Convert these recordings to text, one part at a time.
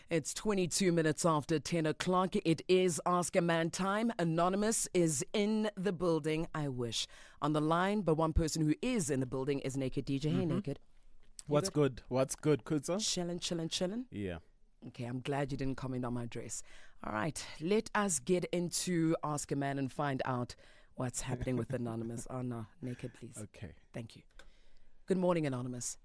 It's 22 minutes after 10 o'clock. It is Ask a Man time. Anonymous is in the building. I wish. On the line, but one person who is in the building is Naked DJ. Hey, Naked. What's good? What's good, Kutza? Chilling. Yeah. Okay, I'm glad you didn't comment on my dress. All right, let us get into Ask a Man and find out what's happening with Anonymous. Oh, no, Naked, please. Okay. Thank you. Good morning, Anonymous.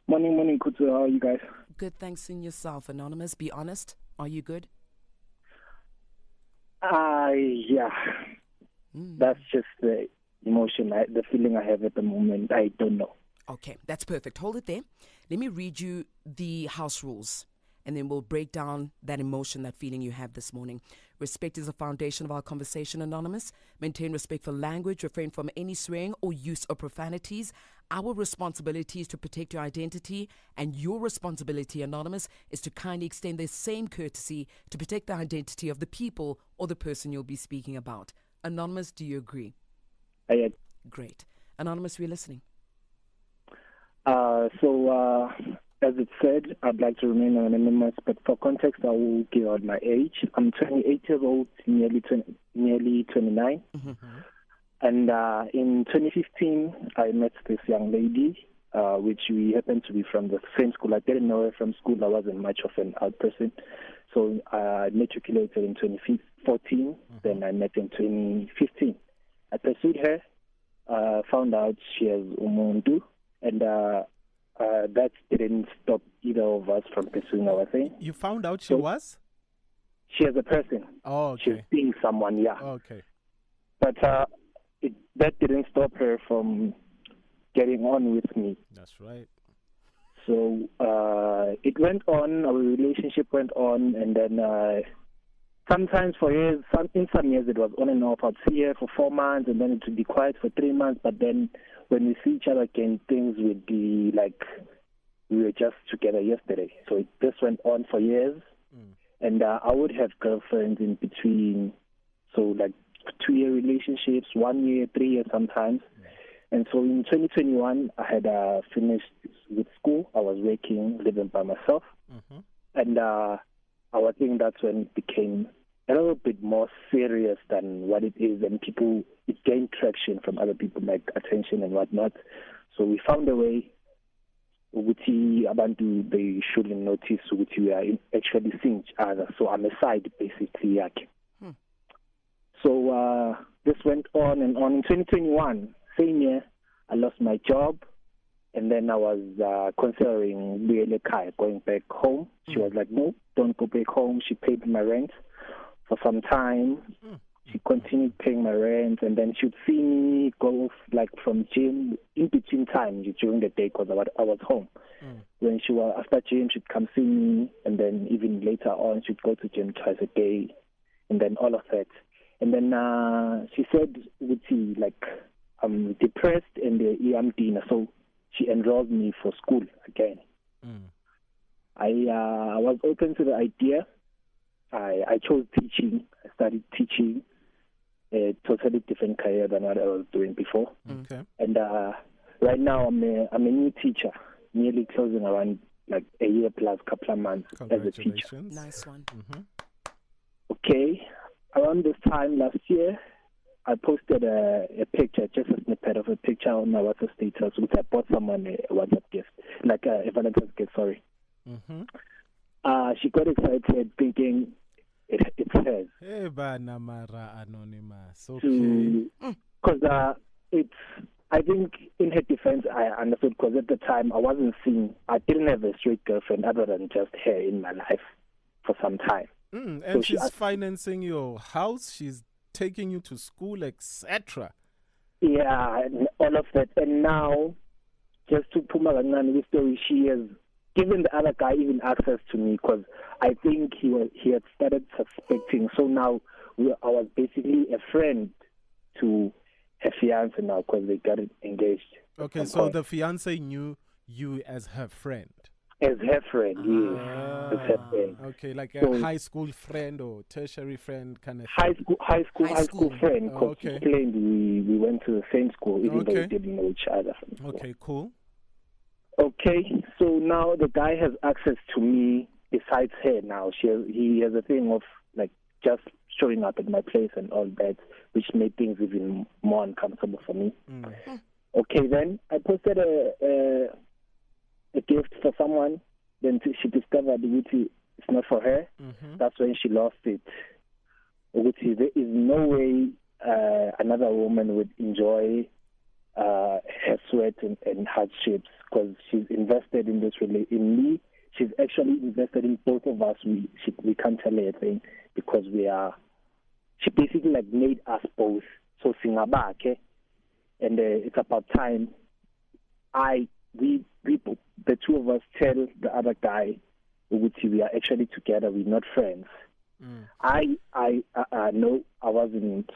Morning, Kutsu. How are you guys? Good, thanks in yourself, Anonymous. Be honest. Are you good? Yeah. That's just the emotion, the feeling I have at the moment. I don't know. Okay, that's perfect. Hold it there. Let me read you the house rules, and then we'll break down that emotion, that feeling you have this morning. Respect is the foundation of our conversation, Anonymous. Maintain respectful language. Refrain from any swearing or use of profanities. Our responsibility is to protect your identity, and your responsibility, Anonymous, is to kindly extend the same courtesy to protect the identity of the people or the person you'll be speaking about. Anonymous, do you agree? I agree. Great. Anonymous, we're listening. As it said, I'd like to remain anonymous, but for context, I will give out my age. I'm 28 years old, nearly 29. Mm-hmm. And in 2015, I met this young lady, which we happened to be from the same school. I didn't know her from school. I wasn't much of an out person. So I matriculated in 2014, then I met in 2015. I pursued her, found out she has umuntu, and that didn't stop either of us from pursuing our thing. You found out she was? She is a person. Oh, okay. She's being someone, yeah. Okay. But that didn't stop her from getting on with me. That's right. So it went on, our relationship went on, and then sometimes for years, in some years it was on and off. I'd see her for 4 months, and then it would be quiet for 3 months, but then when we see each other again, things would be like we were just together yesterday. So this went on for years, and I would have girlfriends in between, so like 2-year relationships, 1 year, 3 years sometimes. And so in 2021, I had finished with school. I was working, living by myself, and I think that's when it became a little bit more serious than what it is, and it gained traction from other people, like attention and whatnot. So we found a way which abantu, they shouldn't notice which we are actually seeing each other. So I'm a side, basically. So this went on and on. In 2021, same year, I lost my job, and then I was considering going back home. She was like, no, don't go back home. She paid my rent for some time. She continued paying my rent, and then she'd see me go like from gym in between time during the day because I was home. When she was after gym, she'd come see me, and then even later on, she'd go to gym twice a day, and then all of that. And then she said, like, I'm depressed and I'm dinner, so she enrolled me for school again. I was open to the idea. I chose teaching. I started teaching, a totally different career than what I was doing before. Okay. And right now I'm a new teacher, nearly closing around like a year plus couple of months as a teacher. Nice one. Okay. Around this time last year, I posted a picture, just a snippet of a picture on my WhatsApp status, which I bought someone a WhatsApp gift, like a Valentine's gift, sorry. She got excited thinking it's hers. Hey, Banamara Anonymous. Okay. Because I think in her defense, I understood, because at the time I didn't have a straight girlfriend other than just her in my life for some time. And So she's financing your house, she's taking you to school, etc. Yeah, and all of that. And now, just to put my with story, she has given the other guy even access to me, because I think he had started suspecting. So now I was basically a friend to her fiance now, because they got engaged. Okay, so the fiance knew you as her friend. As her friend, yes. As her friend. Okay, like a high school friend or tertiary friend kind of thing. High school friend. Because okay. We went to the same school, even though we didn't know each other. Okay, cool. Okay, so now the guy has access to me besides her now. He has a thing of like just showing up at my place and all that, which made things even more uncomfortable for me. Okay, then I posted a gift for someone. Then she discovered the it's not for her. That's when she lost it. There is no way another woman would enjoy her sweat and hardships, because she's invested in this in me. She's actually invested in both of us. We can't tell her a thing because she basically like made us both. So singabake, and it's about time. The two of us tell the other guy, we are actually together. We're not friends. I know I wasn't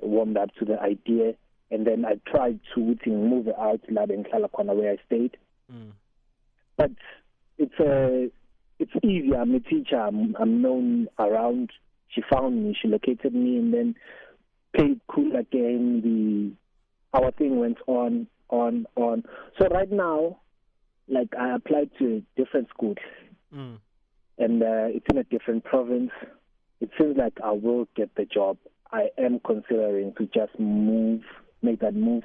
warmed up to the idea, and then I tried to move out in Kalakwana where I stayed. But it's easy. I'm a teacher. I'm known around. She found me. She located me, and then played cool again. Our thing went on. So right now, like I applied to a different school, and it's in a different province. It seems like I will get the job. I am considering to just make that move,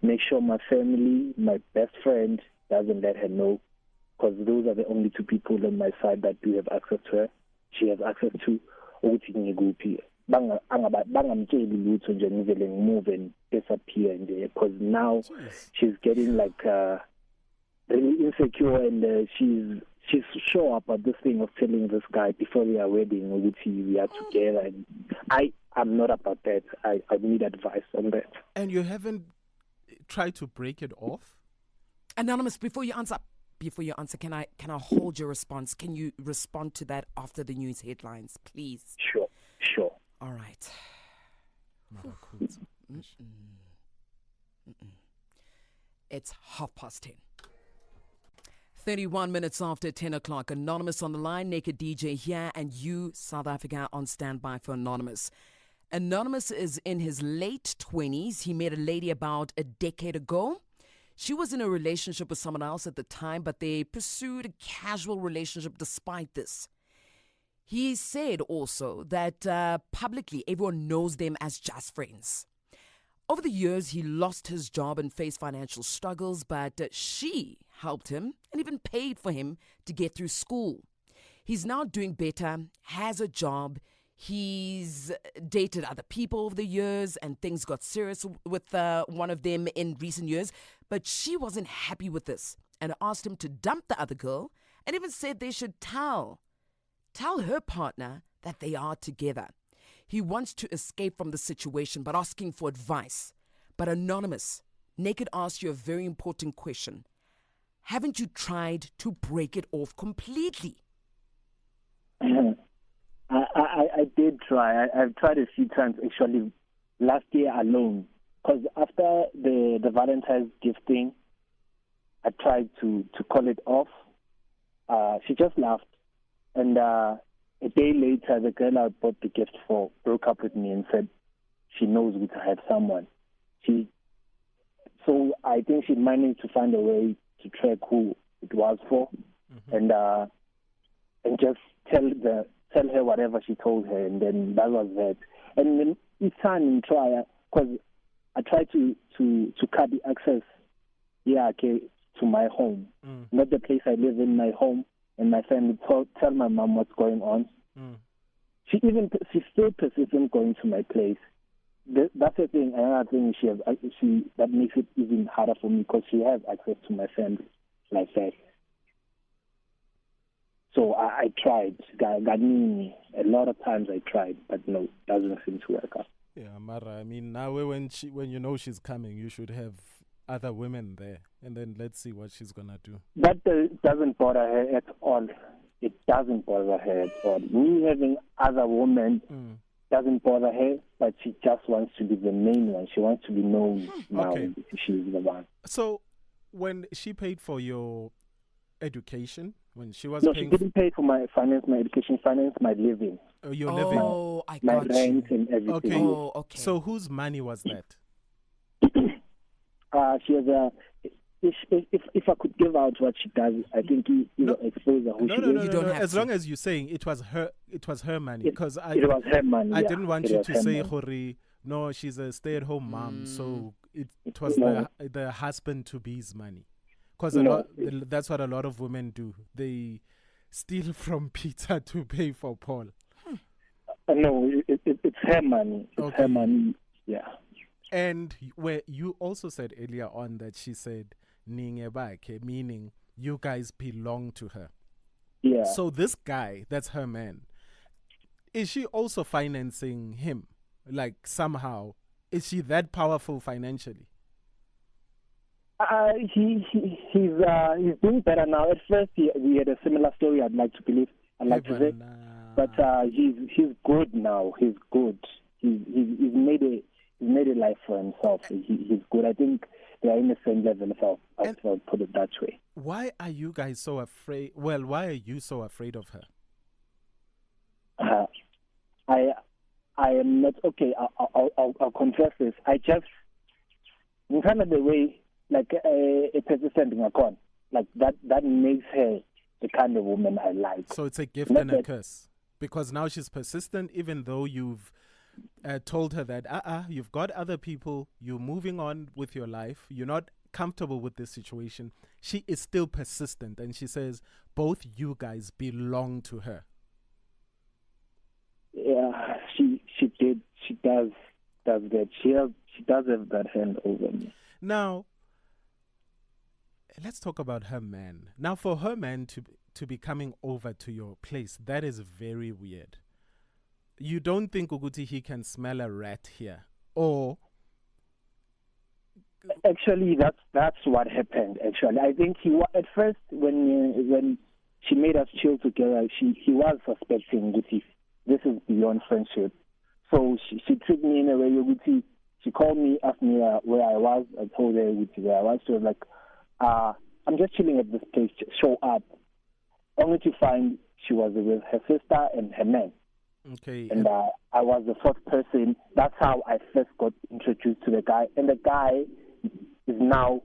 make sure my family, my best friend, doesn't let her know, because those are the only two people on my side that do have access to her. She has access to ukuthi bangamtsheli lutho nje ngivele ngimuve and disappear nje, because now she's getting like really insecure, and she's sure about this thing of telling this guy before their wedding ukuthi we are together, and I'm not about that. I need advice on that. And you haven't tried to break it off? Anonymous, before you answer, can I hold your response? Can you respond to that after the news headlines, please? Sure. All right. It's 10:30. 31 minutes after 10 o'clock. Anonymous on the line, Naked DJ here, and you, South Africa, on standby for Anonymous. Anonymous is in his late 20s. He met a lady about a decade ago. She was in a relationship with someone else at the time, but they pursued a casual relationship despite this. He said also that publicly everyone knows them as just friends. Over the years, he lost his job and faced financial struggles, but she helped him and even paid for him to get through school. He's now doing better, has a job. He's dated other people over the years, and things got serious with one of them in recent years. But she wasn't happy with this and asked him to dump the other girl, and even said they should tell her partner that they are together. He wants to escape from the situation, but asking for advice. But Anonymous, Naked asks you a very important question. Haven't you tried to break it off completely? I did try. I've tried a few times, actually, last year alone. Because after the Valentine's gifting, I tried to call it off. She just laughed. And a day later, the girl I bought the gift for broke up with me and said she knows we have someone. So I think she managed to find a way to track who it was for, and just tell her whatever she told her, and then that was that. And then each time in try, because I tried to cut the access, to my home, not the place I live in, my home. And my family tell my mom what's going on. She still persists in going to my place. That's the thing. Another thing that makes it even harder for me, because she has access to my family like that. So I tried. Got me a lot of times. I tried, but no, doesn't seem to work out. Yeah, Mara. I mean, now when you know she's coming, you should have other women there, and then let's see what she's gonna do. That doesn't bother her at all. It doesn't bother her at all. Me having other women doesn't bother her, but she just wants to be the main one. She wants to be known now. She's the one. So, when she paid for your education, when she was she didn't pay for my education, finance my living. Your living. Oh, I my got rent you. and everything. Okay. Oh, okay. So whose money was that? She has if I could give out what she does, I think you No. expose her who No, she no, is. no, You no, don't no. have As to. long as you're saying it was her money, because It was her money. I yeah. didn't want It you was to her say, money. Hori, no, she's a stay-at-home mom, so it was No. the husband to be's money, because No. that's what a lot of women do. They steal from Peter to pay for Paul. No, it's her money. It's Okay. her money. Yeah. And where you also said earlier on that she said ningebake, meaning you guys belong to her. Yeah. So this guy, that's her man, is she also financing him? Like somehow, is she that powerful financially? He's doing better now. At first, we had a similar story. I'd like to believe. I'd like to say, but he's good now. He's good. He's made a life for himself. He's good. I think they are in the same level. If I'll put it that way. Why are you guys so afraid? Well, why are you so afraid of her? I am not okay. I'll confess this. I just, in kind of the way, like a persistent icon, like that makes her the kind of woman I like. So it's a gift Not and a that- curse, because now she's persistent, even though you've told her that you've got other people, you're moving on with your life, you're not comfortable with this situation. She is still persistent, and she says both you guys belong to her. Yeah, she does that. She does have that hand over me. Now, let's talk about her man. Now, for her man to be coming over to your place, that is very weird. You don't think Uguti he can smell a rat here, or Actually, that's what happened. Actually, I think at first when she made us chill together, he was suspecting Guti. This is beyond friendship. So she treated me in a way Guti. She called me, asked me where I was. I told her Guti where I was. She was like, "I'm just chilling at this place. Show up." Only to find she was with her sister and her man. okay, And I was the fourth person. That's how I first got introduced to the guy. And the guy is now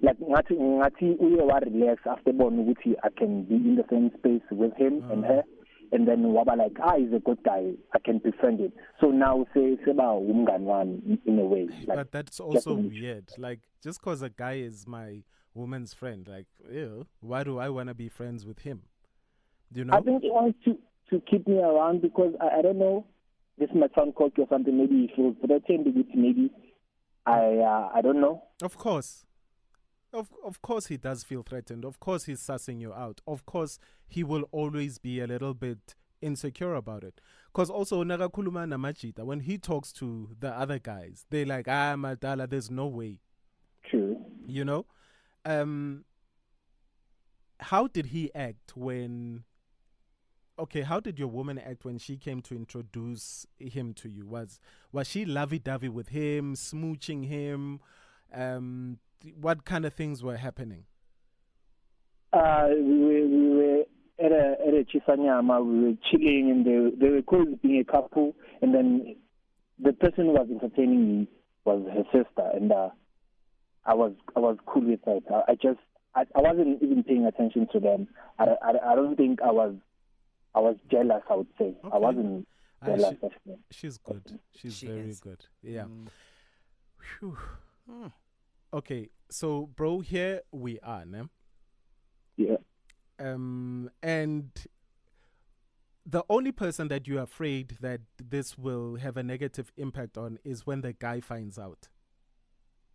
like ngati uye wa relax after born I can be in the same space with him and her. And then waba like, he's a good guy. I can befriend him. So now say about umngani wami in a way. Like, but that's also definitely. weird. Like, just because a guy is my woman's friend, like, ew, why do I want to be friends with him? Do you know? I think he wants to keep me around because I don't know. This might sound cocky or something. Maybe he feels threatened with maybe. I don't know. Of course. Of course he does feel threatened. Of course he's sussing you out. Of course he will always be a little bit insecure about it. Because also Nagakuluma Namachita, when he talks to the other guys, they're like, Madala, there's no way. True. You know? How did he act when... Okay, how did your woman act when she came to introduce him to you? Was she lovey-dovey with him, smooching him? What kind of things were happening? We were at a Chisanyama. We were chilling, and they were cool being a couple. And then the person who was entertaining me was her sister, and I was cool with that. I wasn't even paying attention to them. I don't think I was jealous. I would say I Okay. wasn't jealous of them. She's good. She's She very is. good. Yeah. Phew. Mm. Okay, so bro, here we are, ne? Yeah. And the only person that you're afraid that this will have a negative impact on is when the guy finds out.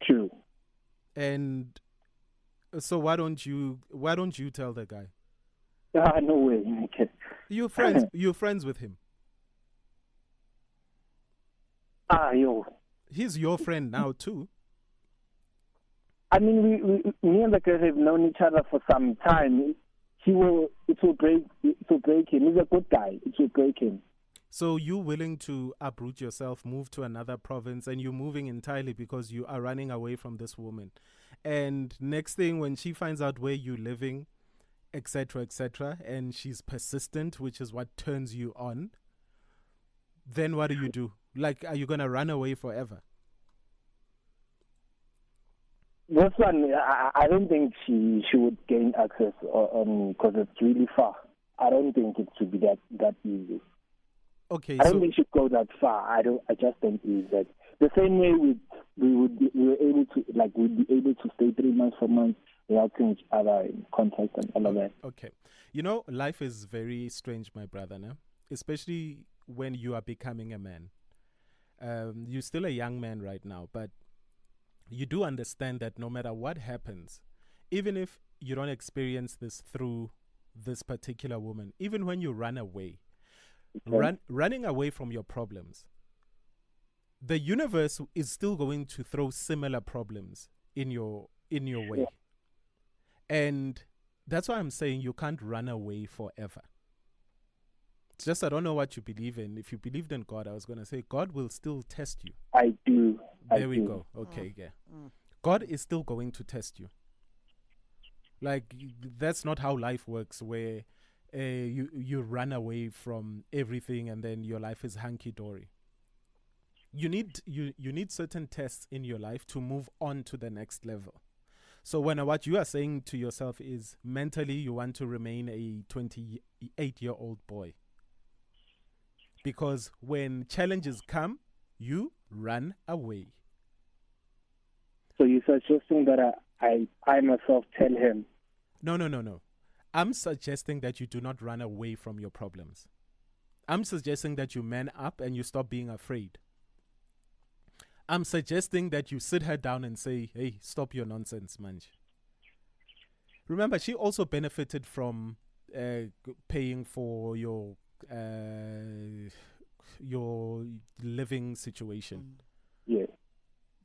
True. And so why don't you tell the guy? No way. Okay. You're friends with him. Yo. He's your friend now too. I mean, me and the girl have known each other for some time. It will break him. He's a good guy. It will break him. So you're willing to uproot yourself, move to another province, and you're moving entirely because you are running away from this woman. And next thing, when she finds out where you're living, etc., and she's persistent, which is what turns you on, then what do? Like, are you going to run away forever? This one, I don't think she would gain access on because it's really far. I don't think it should be that easy. Okay, I don't so think she would go that far. I just think is that the same way we were able to we'd be able to stay 3 months, 4 months without seeing each other in contact and all of that. okay, life is very strange, my brother, no? Especially when you are becoming a man. You're still a young man right now, but you do understand that no matter what happens, even if you don't experience this through this particular woman, even when you run away, running away from your problems, the universe is still going to throw similar problems in your way. Yeah. And that's why I'm saying you can't run away forever. It's just I don't know what you believe in. If you believed in God, I was going to say God will still test you. I do. There we go. Okay, yeah. God is still going to test you. Like, that's not how life works, where you run away from everything and then your life is hunky-dory. You need certain tests in your life to move on to the next level. So what you are saying to yourself is mentally you want to remain a 28-year-old boy. Because when challenges come, you run away. So you're suggesting that I myself tell him? No. I'm suggesting that you do not run away from your problems. I'm suggesting that you man up and you stop being afraid. I'm suggesting that you sit her down and say, hey, stop your nonsense, manj. Remember, she also benefited from paying for your living situation. Yeah.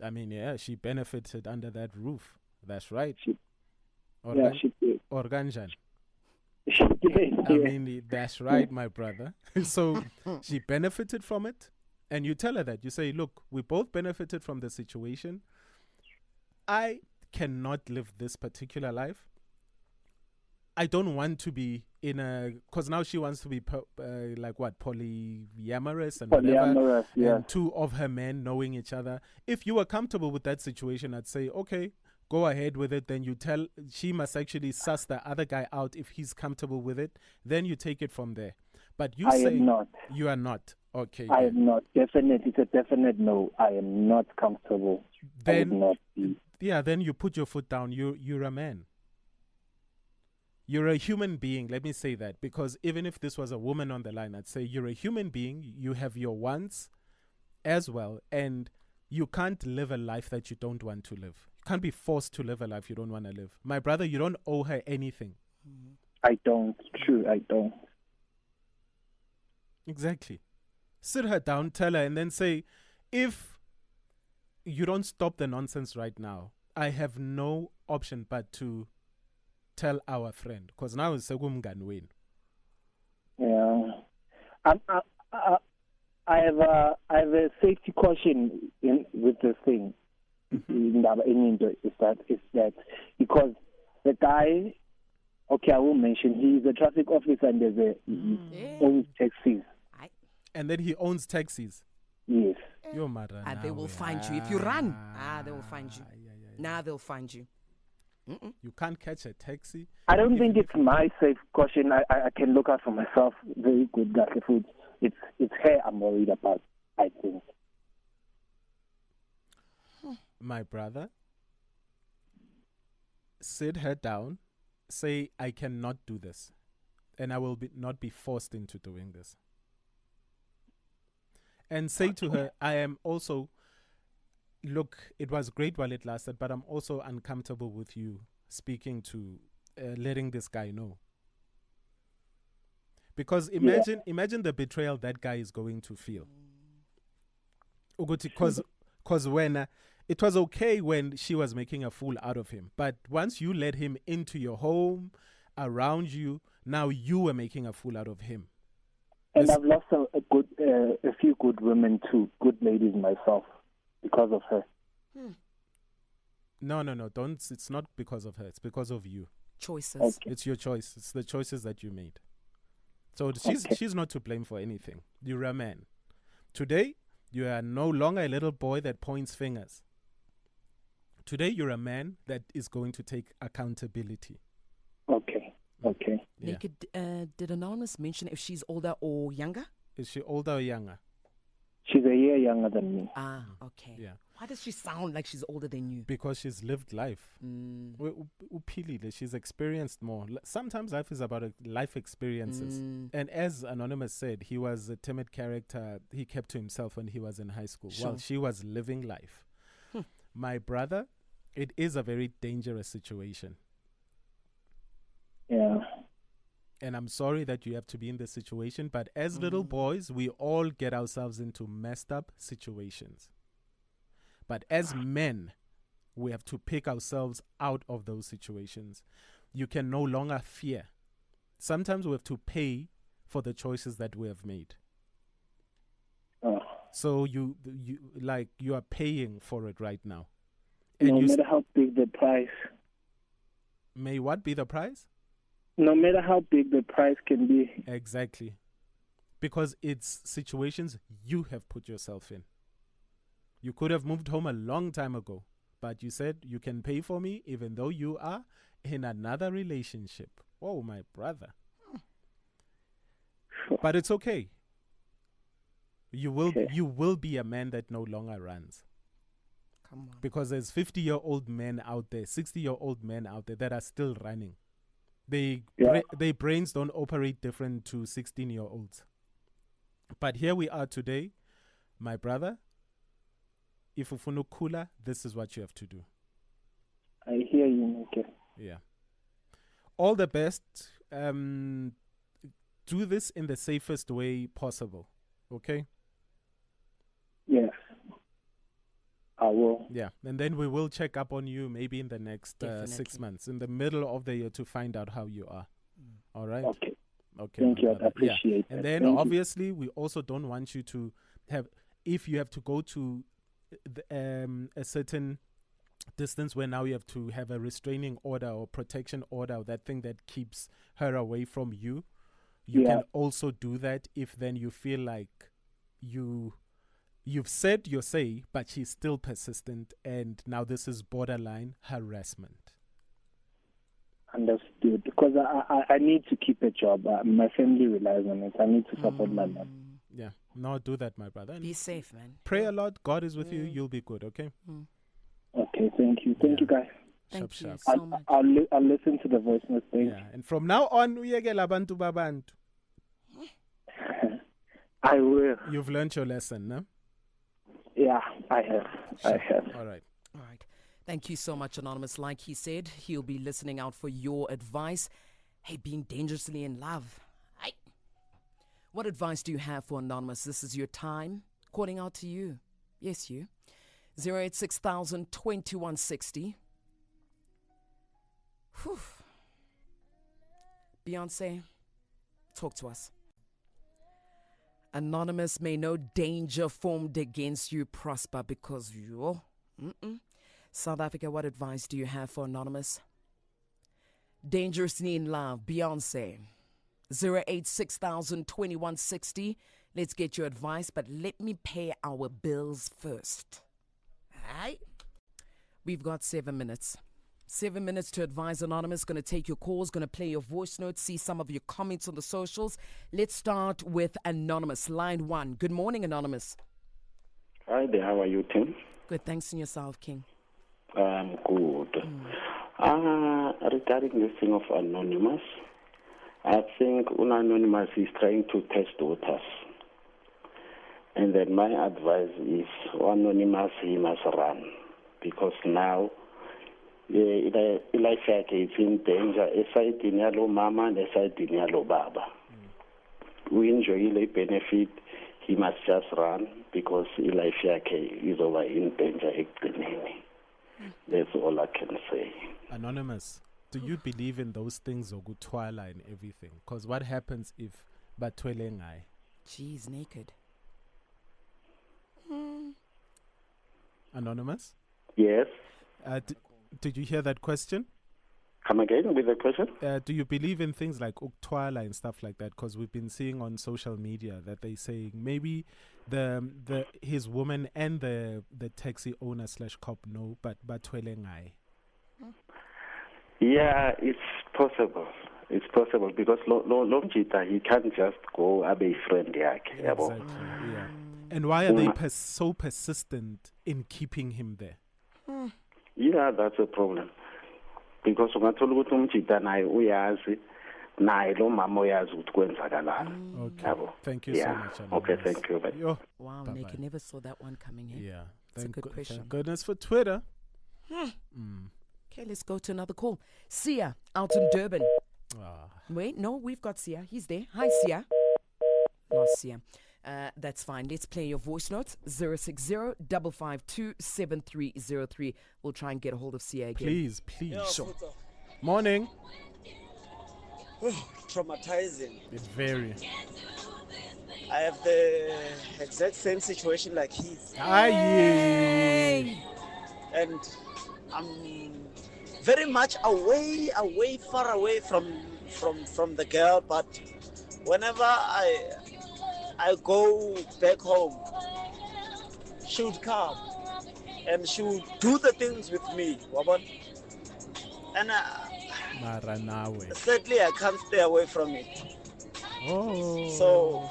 I mean, yeah, she benefited under that roof. That's right. She did. Organjan. She did. I mean, that's right, my brother. So she benefited from it. And you tell her that. You say, look, we both benefited from the situation. I cannot live this particular life. I don't want to be in a... Because now she wants to be polyamorous and whatever. Yeah. And two of her men knowing each other. If you were comfortable with that situation, I'd say, okay, go ahead with it. Then you tell... She must actually suss the other guy out if he's comfortable with it. Then you take it from there. But you say... I am not. You are not. Okay. I am not. Definitely. It's a definite no. I am not comfortable. Then, I would not be. Yeah, then you put your foot down. You're a man. You're a human being. Let me say that. Because even if this was a woman on the line, I'd say you're a human being. You have your wants as well. And you can't live a life that you don't want to live. You can't be forced to live a life you don't want to live. My brother, you don't owe her anything. I don't. True, I don't. Exactly. Sit her down, tell her, and then say, if you don't stop the nonsense right now, I have no option but to tell our friend. Because now it's Segum win. Yeah. I have a safety caution with this thing. Is that because the guy, okay, I will mention, he's a traffic officer and there's owns taxis. And then he owns taxis. Yes. You're mad. They will find you. If you run, they will find you. Now they'll find you. You can't catch a taxi. I don't think it's my safe caution. I can look out for myself very good. It's her I'm worried about, I think. My brother, sit her down, say, I cannot do this. And I will not be forced into doing this. And say to her, I am also, look, it was great while it lasted, but I'm also uncomfortable with you speaking to, letting this guy know. Because imagine the betrayal that guy is going to feel. Because when it was okay when she was making a fool out of him, but once you let him into your home, around you, now you were making a fool out of him. And I've lost a few good women too, good ladies myself, because of her. No, don't. It's not because of her. It's because of you. Choices. Okay. It's your choice. It's the choices that you made. So she's not to blame for anything. You're a man. Today, you are no longer a little boy that points fingers. Today, you're a man that is going to take accountability. Okay. Okay. Yeah. Naked, did Anonymous mention if she's older or younger? Is she older or younger? She's a year younger than me. Ah, okay. Yeah. Why does she sound like she's older than you? Because she's lived life. Uphilile, she's experienced more. Sometimes life is about life experiences. And as Anonymous said, he was a timid character. He kept to himself when he was in high school. Sure. While she was living life. My brother, it is a very dangerous situation. Yeah. And I'm sorry that you have to be in this situation, but as little boys, we all get ourselves into messed up situations. But as men, we have to pick ourselves out of those situations. You can no longer fear. Sometimes we have to pay for the choices that we have made. So you are paying for it right now. And no matter how big the price. May what be the price? No matter how big the price can be. Exactly. Because it's situations you have put yourself in. You could have moved home a long time ago, but you said you can pay for me even though you are in another relationship. Oh, my brother. But it's okay. You will be a man that no longer runs. Come on. Because there's 50-year-old men out there, 60-year-old men out there that are still running. Their brains don't operate different to 16-year-olds. But here we are today, my brother. If ufuna ukukhula, this is what you have to do. I hear you, Nick. Yeah. All the best. Do this in the safest way possible. Okay? Yes. I will. Yeah. And then we will check up on you maybe in the next 6 months, in the middle of the year, to find out how you are. All right? Okay. Okay. Thank you. I brother. appreciate it. And then Thank obviously we also don't want you to have, if you have to go to a certain distance where now you have to have a restraining order or protection order, or that thing that keeps her away from you, you can also do that if then you feel like you've said your say, but she's still persistent, and now this is borderline harassment. Understood. Because I need to keep a job. My family relies on it. I need to support my mom. Yeah. No, do that, my brother. Be safe, man. Pray a lot. God is with you. You'll be good, okay? Okay, thank you. Thank you, guys. Thank you Sharp. so much. I'll listen to the voice note. Thank Yeah. And from now on, uyekela abantu babantu. you. I will. You've learned your lesson, no? Yeah, I have. I have. All right. All right. Thank you so much, Anonymous. Like he said, he'll be listening out for your advice. Hey, being dangerously in love. Hey. What advice do you have for Anonymous? This is your time. Calling out to you. Yes, you. 086,000 2160. Whew. Beyonce, talk to us. Anonymous, may no danger formed against you prosper because you're... South Africa, what advice do you have for Anonymous? Dangerously in love, Beyonce. 086,000 2160. Let's get your advice, but let me pay our bills first. Alright? We've got 7 minutes. 7 minutes to advise Anonymous. Going to take your calls, going to play your voice notes, see some of your comments on the socials. Let's start with Anonymous. Line 1. Good morning, Anonymous. Hi there, how are you, Tim? Good, thanks in yourself, King. I'm good. Regarding this thing of Anonymous, I think Anonymous is trying to test waters. And then my advice is Anonymous, he must run. Because now, life is in danger. Aside in yellow mama and aside in yellow baba. We enjoy the benefit. He must just run because life is over in danger. That's all I can say. Anonymous, do you believe in those things or gutwala and everything? Because what happens if batwele ngai? Jeez, naked. Anonymous? Yes. Did you hear that question? Come again with the question? Do you believe in things like uktwala and stuff like that? Because we've been seeing on social media that they saying maybe his woman and the taxi owner / cop know, but batwele ngai. Yeah, it's possible. It's possible because Lomjita, he can't just go abe friend yakhe, yabo. Exactly. Yeah. And why are they so persistent in keeping him there? Yeah, that's a problem. Because ungathola ukuthi umjita naye uyazi naye lo mama uyazi ukuthi kwenzakalani. Okay. Yabo. Thank you Yeah. so much. Okay, Anonymous. thank you. Yo. Wow, Bye-bye. Nick, I never saw that one coming in. Yeah. It's a good question. Thank goodness for Twitter. Okay, let's go to another call. Sia, out in Durban. Ah. Wait, no, we've got Sia. He's there. Hi, Sia. Lost Sia. That's fine. Let's play your voice notes. 060-552-7303. We'll try and get a hold of Sia again. Please. Yeah, Sure. Futa. Morning. Traumatizing. It's very. I have the exact same situation like his, Aye. and I'm very much away, far away from the girl. But whenever I go back home, she would come and she would do the things with me, wabon. And Maranawe. sadly, I can't stay away from it. Oh. So,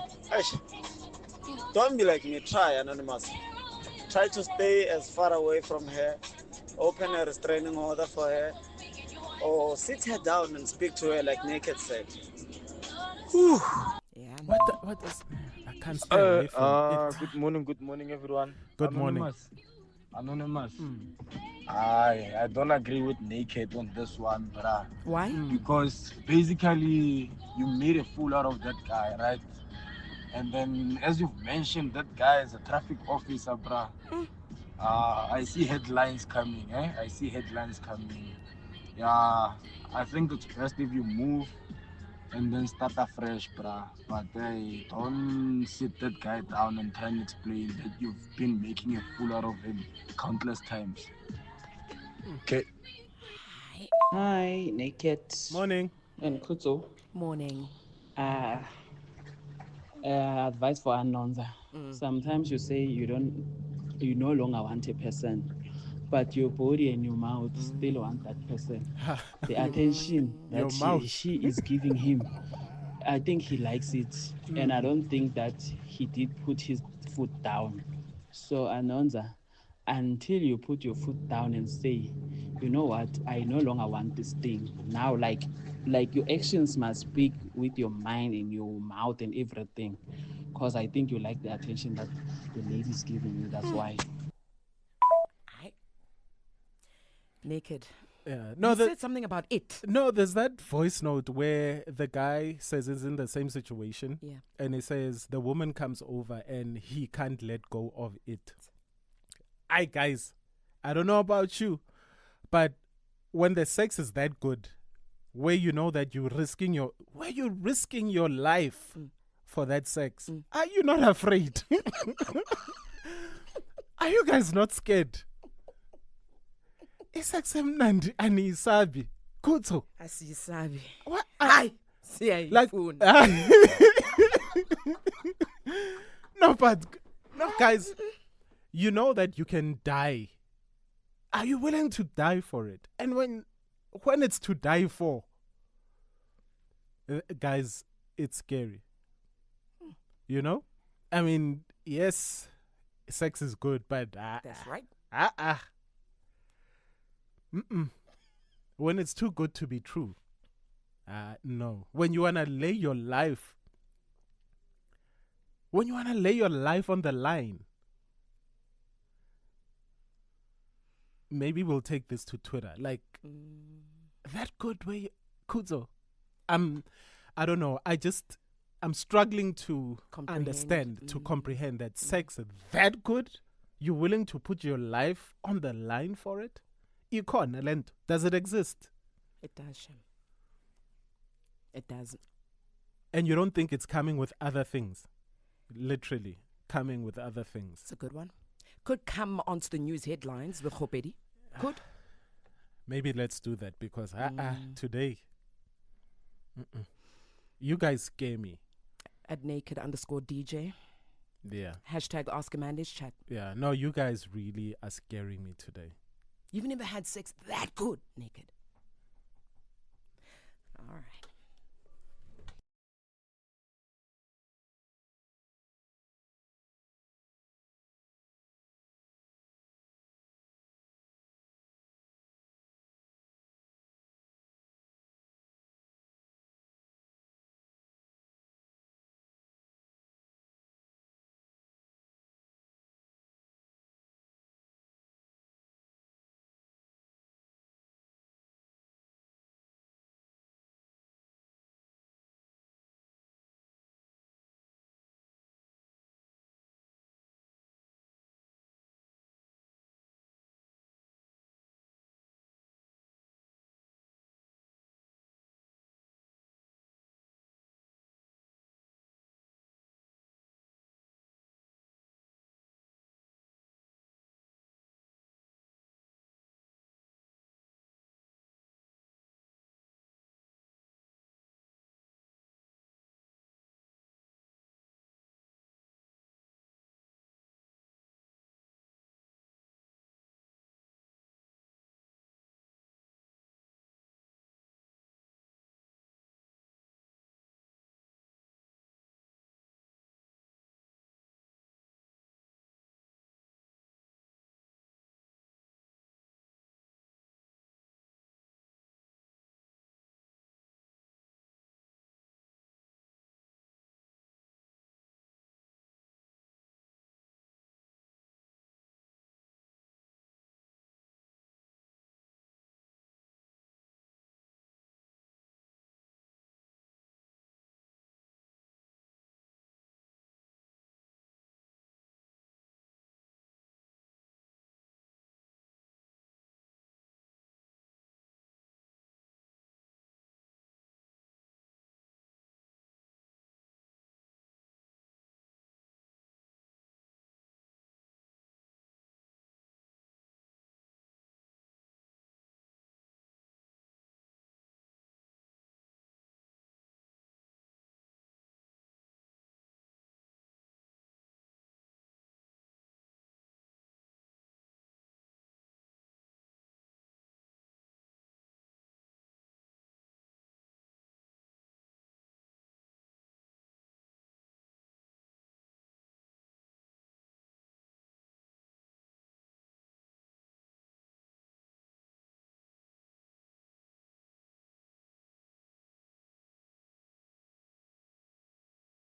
don't be like me. Try, Anonymous. Try to stay as far away from her. Open a restraining order for her. Or sit her down and speak to her like Naked said. Whew. Yeah. What is? I can't stay away from it. Good morning, everyone. Good morning. Anonymous. I don't agree with Naked on this one, bruh. Why? Because basically you made a fool out of that guy, right? And then, as you've mentioned, that guy is a traffic officer, bruh. I see headlines coming, I see headlines coming. Yeah, I think it's best if you move and then start afresh, bruh. But don't sit that guy down and try and explain that you've been making a fool out of him countless times. Okay. Hi, Naked Morning. and Kuto. Morning. Advice for Anonza. Sometimes you say you no longer want a person, but your body and your mouth still want that person. The attention Your that mouth. she is giving him, I think he likes it, and I don't think that he did put his foot down. So Anonza, until you put your foot down and say, you know what, I no longer want this thing now, like your actions must speak with your mind and your mouth and everything, because I think you like the attention that the lady's giving you. That's why. Naked. Yeah. No, No, you said something about it. no. There's that voice note where the guy says he's in the same situation, Yeah. and he says the woman comes over and he can't let go of it. Guys, I don't know about you, but when the sex is that good, where you know that you're risking your life for that sex, are you not afraid? Are you guys not scared? Isasemnandi anisabi kutho. Asisabi. What? Hi. Sia, Like phone. no, but no, guys, you know that you can die. Are you willing to die for it? And when it's to die for, guys, it's scary. You know, I mean, yes, sex is good, but That's right. when it's too good to be true, no. When you wanna lay your life on the line, maybe we'll take this to Twitter. Like that good way, Kuzo. I don't know. I'm struggling to understand, to comprehend that sex is that good. You're willing to put your life on the line for it? Does it exist? It does, Shem. It does. And you don't think it's coming with other things? Literally coming with other things. It's a good one. Could come onto the news headlines with Khopedi. Could. Maybe let's do that because today, you guys scare me. At naked_DJ. Yeah. Hashtag Ask a Mandish chat. Yeah. No, you guys really are scaring me today. You've never had sex that good naked.